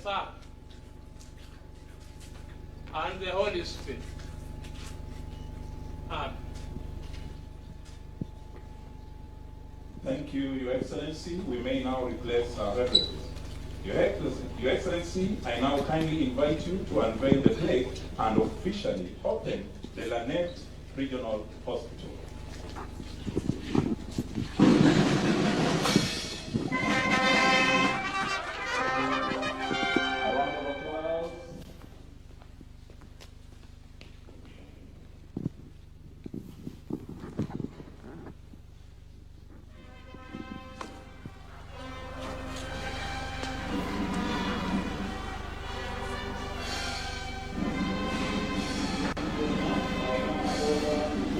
Son, and the Holy Spirit. Amen. Thank you, Your Excellency. We may now replace our referees. Your Excellency, I now kindly invite you to unveil the plaque and officially open the Lanet Regional Hospital. A round of applause.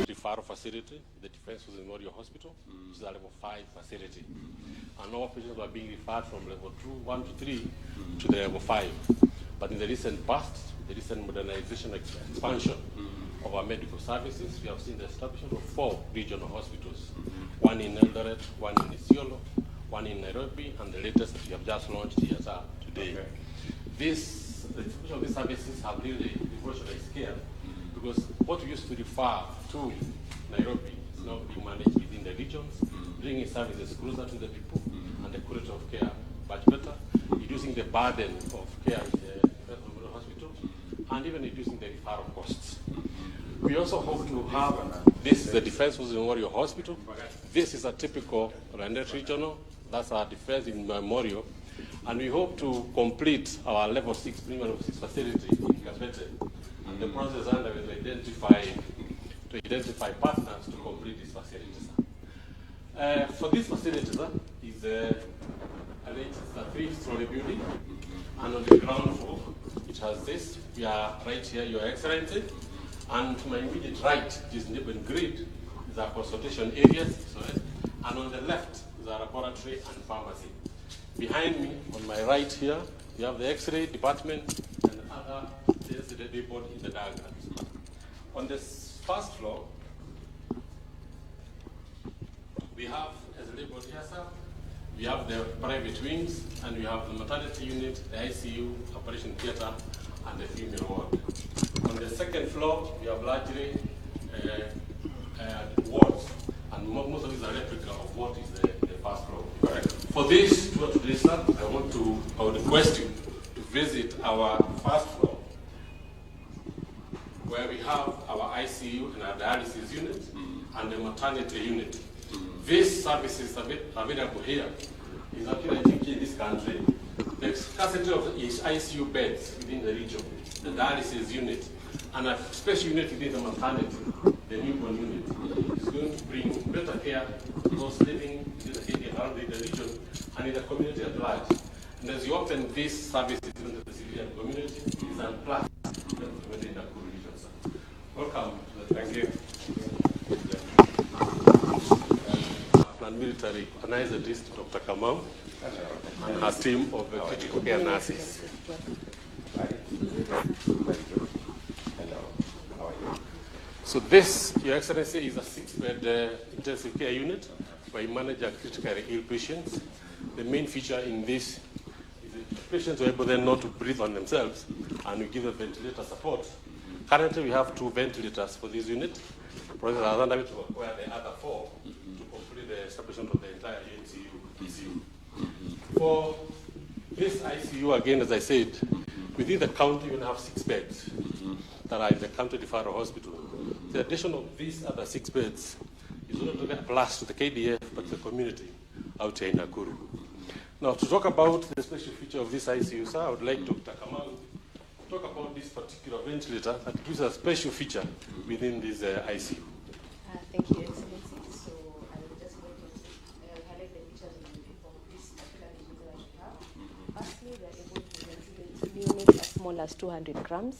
Referral facility, the Defense Memorial Hospital, which is a level 5 facility. And all patients were being referred from level 1 to 3 to the level 5. But in the recent past, the recent modernization expansion of our medical services, we have seen the establishment of 4 regional hospitals, one in Eldoret, one in Isiolo, one in Nairobi, and the latest that we have just launched here today. The establishment of these services have really revolutionized care, because what we used to refer to Nairobi is now being managed within the regions, bringing services closer to the people and the quality of care much better, reducing the burden of care in the Memorial Hospital, and even reducing the referral costs. We also hope to have, this is the Defense Memorial Hospital. This is a typical Lanet regional, that's our Defense in Memorial, and we hope to complete our level 6 premium level 6 facility in Kapete. And the process under is to identify partners to complete these facilities. For this facility is a 3-story building, and on the ground floor it has this. We are right here, Your Excellency, and to my immediate right, this neighboring grid is our consultation area, and on the left is our laboratory and pharmacy. Behind me, on my right here, we have the X-ray department and other things that they put in the diagrams. On this first floor, we have, as labeled here, sir, we have the private wings, and we have the maternity unit, the ICU, operation theater, and the female ward. On the second floor, we have largely wards, and most of these are replica of what is the first floor. Correct. For this tour today, sir, I would request you to visit our first floor, where we have our ICU and our dialysis unit and the maternity unit. These services available here is actually, I think, in this country, the scarcity of ICU beds within the region, the dialysis unit, and a special unit within the maternity, the newborn unit, is going to bring better care to those living in the city around the region and in the community at large. And as you open these services into the civilian community, it's a plus in the Nakuru region, sir. Welcome to the Thank you. And military organizers, Dr. Kamau, and her team of critical care nurses. So this, Your Excellency, is a 6-bed intensive care unit where we manage our critically ill patients. The main feature in this is that patients are able then not to breathe on themselves, and we give them ventilator support. Currently, we have 2 ventilators for this unit. The process is underway to acquire the other 4 to complete the establishment of the entire ICU. For this ICU, again, as I said, within the county, you have 6 beds that are in the county referral hospital. The addition of these other 6 beds is not to get a plus to the KDF, but the community out here in Nakuru. Now, to talk about the special feature of this ICU, sir, I would like Dr. Kamau to talk about this particular ventilator that gives a special feature within this ICU. Thank you, Excellency. So I will just going to highlight the features of this particular ventilator that we have. Firstly, we are able to ventilate units as small as 200 grams.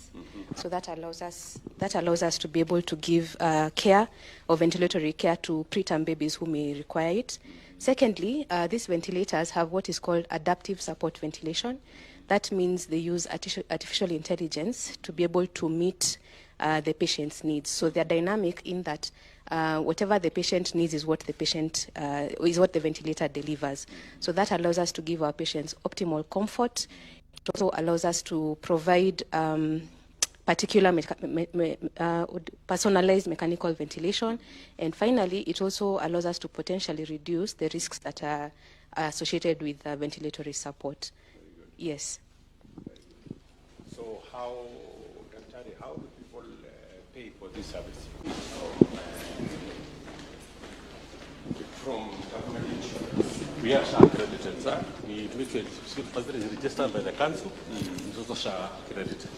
So that allows us to be able to give care or ventilatory care to preterm babies who may require it. Secondly, these ventilators have what is called adaptive support ventilation. That means they use artificial intelligence to be able to meet the patient's needs. So they're dynamic in that whatever the patient needs is what the ventilator delivers. So that allows us to give our patients optimal comfort It also allows us to provide particular personalized mechanical ventilation. And finally, it also allows us to potentially reduce the risks that are associated with ventilatory support. Yes. So how do people pay for this service? From government insurance? We are SHA accredited, sir. We make it registered by the council. It's also SHA accredited.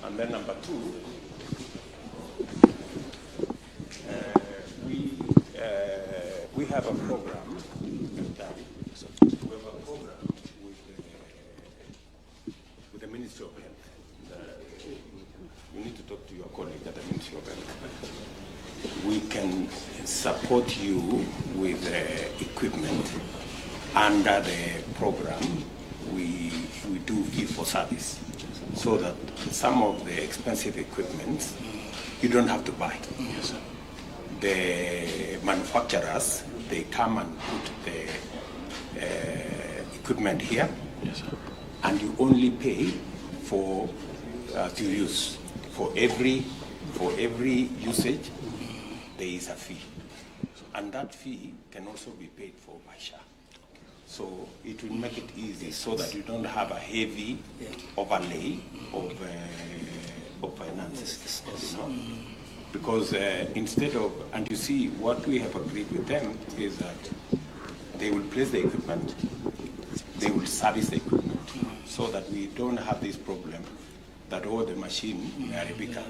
And then number two, we have a program. We have a program with the Ministry of Health. You need to talk to your colleague at the Ministry of Health. We can support you with equipment under the program. We do fee for service, so that some of the expensive equipment you don't have to buy. Yes, sir. The manufacturers, they come and put the equipment here. Yes, sir. And you only pay for to use. For every usage, there is a fee, and that fee can also be paid for by SHA. So it will make it easy, so that you don't have a heavy overlay of finances. You know? Because instead of, and you see, what we have agreed with them is that they will place the equipment, they will service the equipment, so that we don't have this problem that the machine are bigger,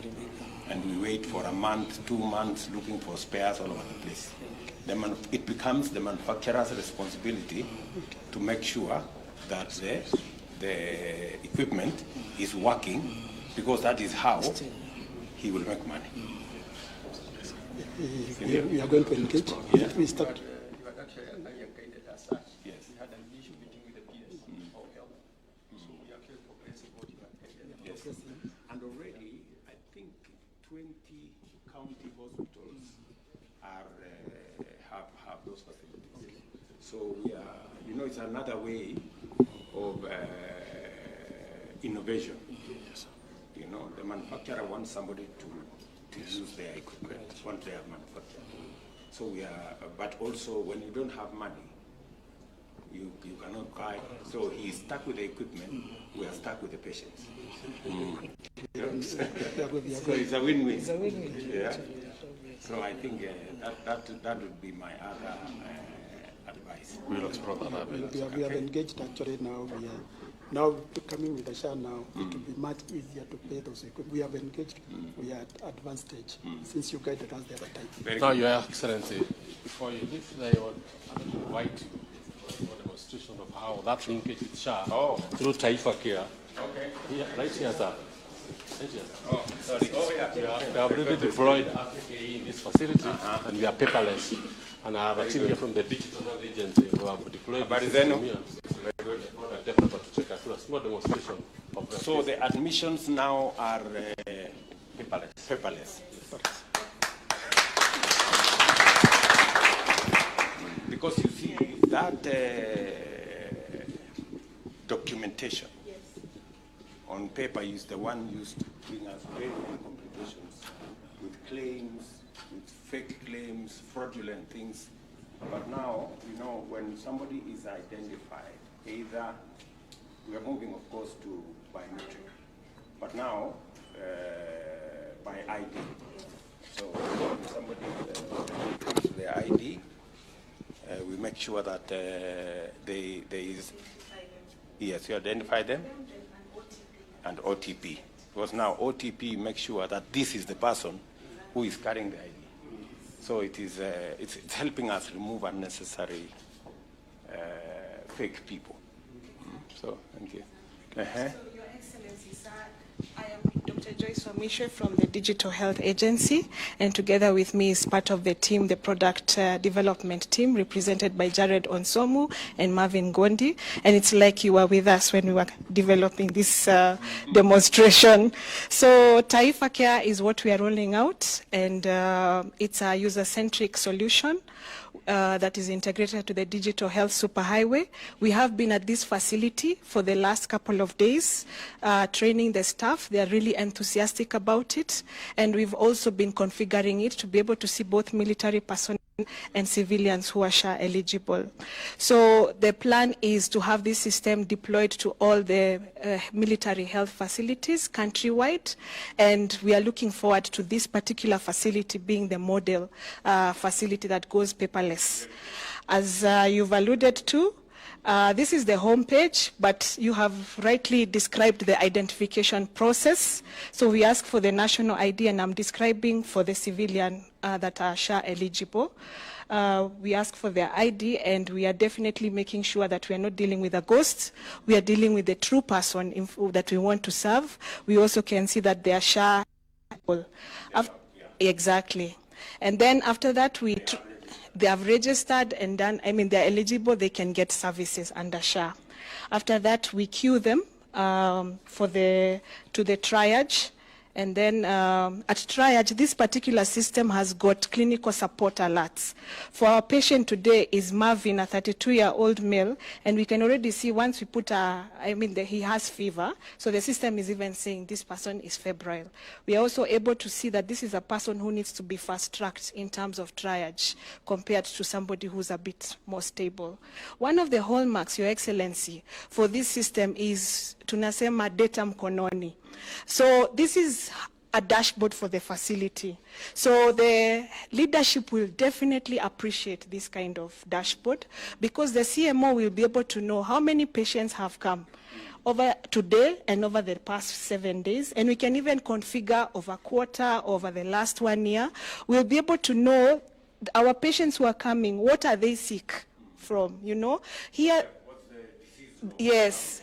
and we wait for a month, 2 months looking for spares all over the place. It becomes the manufacturer's responsibility to make sure that the equipment is working, because that is how he will make money. We are going to engage. Yeah. We start. You are actually guided as such. Yes. We had an issue meeting with the PS of health. So we actually progressing what you have guided. Yes. And already, I think 20 county hospitals have those facilities. So we are, it's another way of innovation. Yes, sir. The manufacturer wants somebody to use their equipment once they have manufactured. So we are, but also when you don't have money, you cannot buy. So he's stuck with the equipment, we are stuck with the patients. So it's a win-win. It's a win-win. Yeah. So I think that would be my other advice. We'll explore that. We have engaged actually now. We are now coming with the SHA now. It will be much easier to pay those equipment. We have engaged. We are at advanced stage since you guided us the other time. Now, Your Excellency, before you leave, I want to invite you for a demonstration of how that linkage with SHA through Taifa Care. Okay. Here, right here, sir. Right here. Oh, sorry. Oh, yeah. We have already deployed RPA in this facility, and we are paperless. And I have a team here from the digital health agency who have deployed But this then, system here. very good. Definitely to take us through a small demonstration of the So the admissions now are paperless. Because you see, that documentation on paper is the one used to bring us very many complications with claims, with fake claims, fraudulent things. But now, when somebody is identified, either we are moving, of course, to biometric, but now by ID. So when somebody comes with their ID, we make sure that there is, yes, you identify them, and OTP. Because now OTP makes sure that this is the person who is carrying the ID. So it is, it's helping us remove unnecessary fake people. So, thank you. So, Your Excellency, sir, I am Dr. Joyce Wamishe from the Digital Health Agency, and together with me is part of the team, the product development team, represented by Jared Onsomu and Marvin Gondi. And it's like you were with us when we were developing this demonstration. So Taifa Care is what we are rolling out, and it's a user-centric solution. that is integrated to the digital health superhighway. We have been at this facility for the last couple of days, training the staff. They are really enthusiastic about it. And we've also been configuring it to be able to see both military personnel and civilians who are SHA eligible. So the plan is to have this system deployed to all the military health facilities countrywide, and we are looking forward to this particular facility being the model facility that goes paperless. As you've alluded to, this is the home page, but you have rightly described the identification process. So we ask for the national ID, and I'm describing for the civilian that are SHA eligible. We ask for their ID, and we are definitely making sure that we are not dealing with a ghost. We are dealing with the true person that we want to serve. We also can see that they are SHA eligible. Exactly. And then after that, they have registered and done, they're eligible, they can get services under SHA. After that, we queue them to the triage. And then at triage, this particular system has got clinical support alerts. For our patient today is Marvin, a 32-year-old male, and we can already see once we put he has fever, so the system is even saying this person is febrile. We are also able to see that this is a person who needs to be fast-tracked in terms of triage compared to somebody who's a bit more stable. One of the hallmarks, Your Excellency, for this system is tunasema data mkononi. So this is a dashboard for the facility. So the leadership will definitely appreciate this kind of dashboard, because the CMO will be able to know how many patients have come over today and over the past 7 days. And we can even configure over quarter, over the last 1 year. We'll be able to know our patients who are coming, what are they sick from, Here, yes,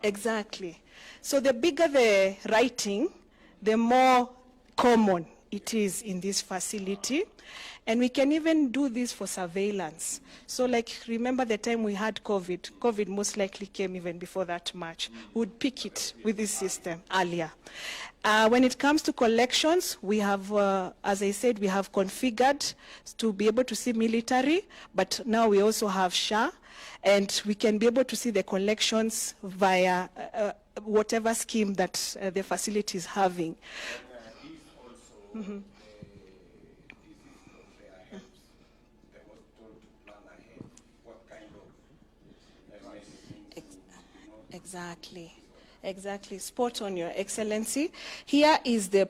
exactly. So the bigger the writing, the more common it is in this facility. And we can even do this for surveillance. So remember the time we had COVID. COVID most likely came even before that March. We would pick it with this system earlier. When it comes to collections, we have, as I said, we have configured to be able to see military, but now we also have SHA, and we can be able to see the collections via whatever scheme that the facility is having. Exactly. Spot on, Your Excellency. Here is the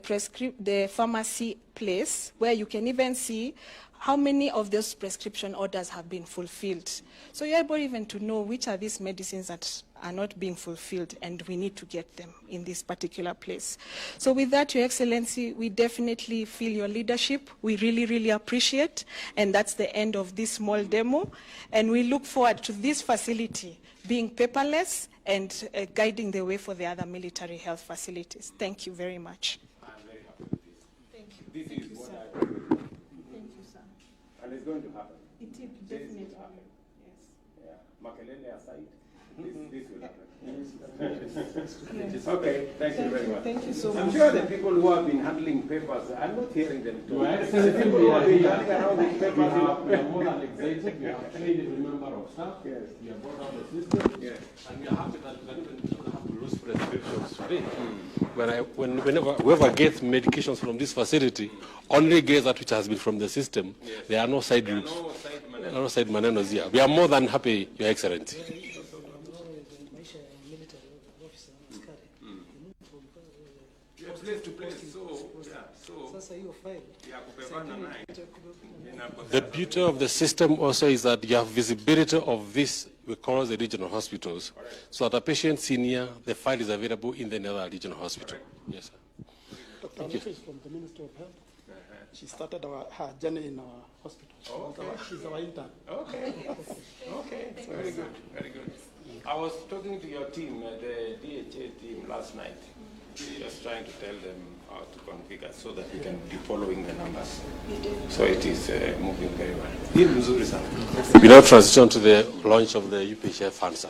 pharmacy place where you can even see how many of those prescription orders have been fulfilled. So you're able even to know which are these medicines that are not being fulfilled, and we need to get them in this particular place. So with that, Your Excellency, we definitely feel your leadership. We really, really appreciate, and that's the end of this small demo. And we look forward to this facility being paperless and guiding the way for the other military health facilities. Thank you very much. I'm very happy with this. Thank you. This Thank is you, what sir. I want. Thank you, sir. And it's going to happen. It will definitely happen. Yes. Yeah. Makelele aside, this will happen. Okay, thank you very much. Thank you so much. I'm sure the people who have been handling papers, I'm not hearing them talk. Your The Excellency, people we who are have been here. handing around these papers, We are more than excited. We have trained every member of staff. Yes. We have brought out the system. Yes. And we are happy that we don't have to lose prescriptions today. Whenever whoever gets medications from this facility only gets that which has been from the system. Yes. There are no side routes. There are no side manenos here. We are more than happy, Your Excellency. Place to place, The beauty of the system also is that you have visibility of this across the regional hospitals. So that a patient senior, the file is available in the other regional hospital. Yes, sir. Dr. Ruto is from the Ministry of Health. She started her journey in our hospital. Okay. She's our intern. Okay. Okay. Very good. Very good. I was talking to your team, the DHA team, last night. Just trying to tell them how to configure so that we can be following the numbers. So it is moving very well. We now transition to the launch of the UPHF fund, sir.